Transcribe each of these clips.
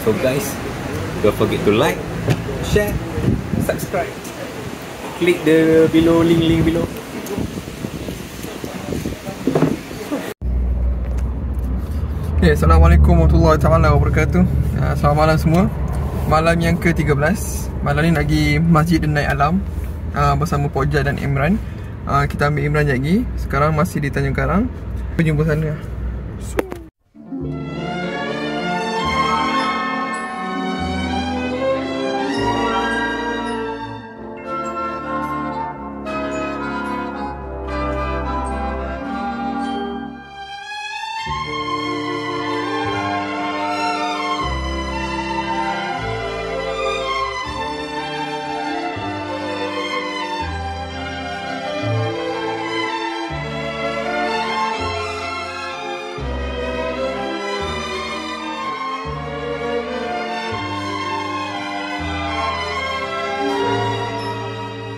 So guys, don't forget to like, share, subscribe. Click the below link below. Okay, Assalamualaikum warahmatullahi wabarakatuh. Selamat malam semua. Malam yang ke-13. Malam ni nak pergi Masjid Naik Alam bersama Pokja dan Imran. Kita ambil Imran lagi. Sekarang masih di Tanjung Karang. Kita jumpa sana.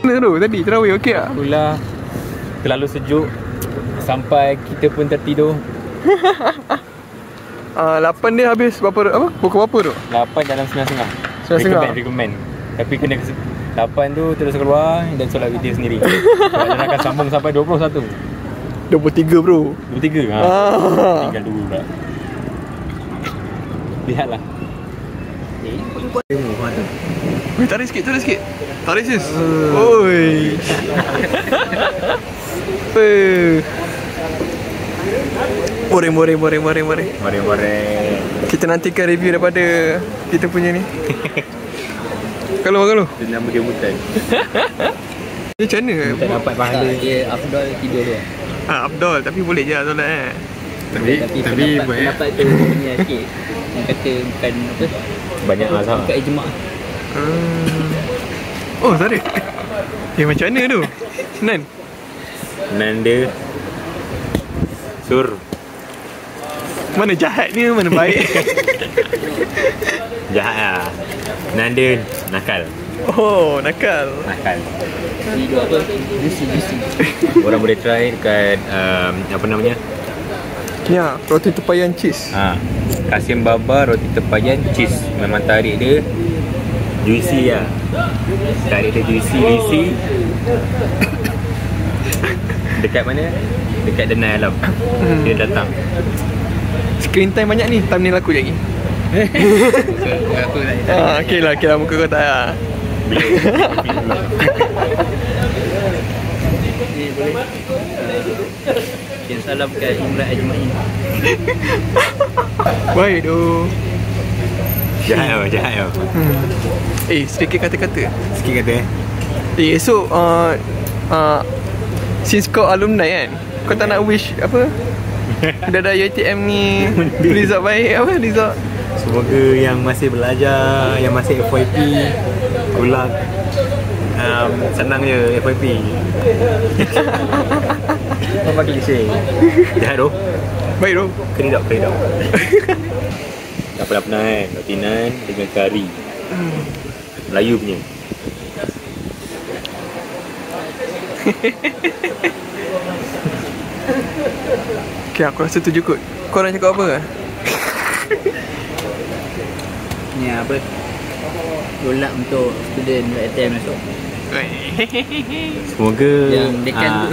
Mana tu? Tadi terawih okey tak? Itulah, terlalu sejuk sampai kita pun tertidur. 8 dia habis berapa? Pukul berapa tu? 8 dalam 9.30. Recommend. Tapi kena 8 tu terus keluar dan solat witir sendiri. Dan akan sambung sampai 21. 23 bro. 23? Tinggal 2 pula. Lihatlah. Tarik sikit. Tarik sis. Oi. Mari. Kita nantikan review daripada kita punya ni. Kalau Dia nama dia Mutan. dia macam mana? Tak dapat pahala. Dia afdal tidur dia. Afdal, tapi boleh je solat Tapi pendapat tu ni sikit. Yang kata bukan apa, Banyak mazhab. bukan ijma'. Oh, sorry. Macam mana tu? Nan Nanda Sur. mana jahat ni, mana baik? Jahat lah. Nanda nakal. Oh, nakal. Tidur apa? Juicy. Orang boleh try dekat apa namanya? Ya, roti tepayan cheese. Kasim Baba roti tepayan cheese. Memang tarik dia juicy lah. Tarik dia juicy. Dekat mana? Dekat Denai Alam. Dia datang. Screen time banyak ni, thumbnail aku lagi. Aku tak. Okey lah, muka kau tak lah. Boleh. Kirim salam kat Imran Ajmain. Baik tu. Jahat tau. Sedikit kata-kata. Sikit kata Esok since kau alumni kan, kau tak nak wish apa? Dah UiTM ni result baik apa? Result semoga yang masih belajar, yang masih FYP, ulang senang je FYP. Apa klise? Jahat tu. baik tu. Keridok. Tak pernah kan? Roti nan dengan kari Melayu punya. Okay, aku rasa tu je kot. Korang cakap apa? Ni apa? Tolak untuk student UiTM esok. Semoga Yang dekan tu.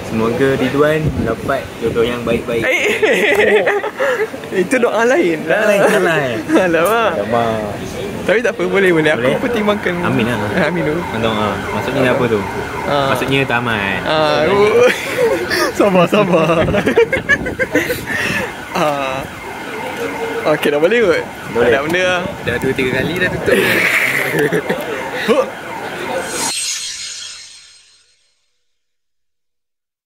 Semoga Ridwan dapat jodoh yang baik-baik. Itu doa lain. Alamak. Tapi tak apa, boleh. Aku pertimbangkan. Amin lah. Amin tu. Maksudnya apa tu? Maksudnya tamat. Sabar. Okay, dah boleh kot. Boleh. Tak ada benda lah. Dah 2-3 kali dah tutup.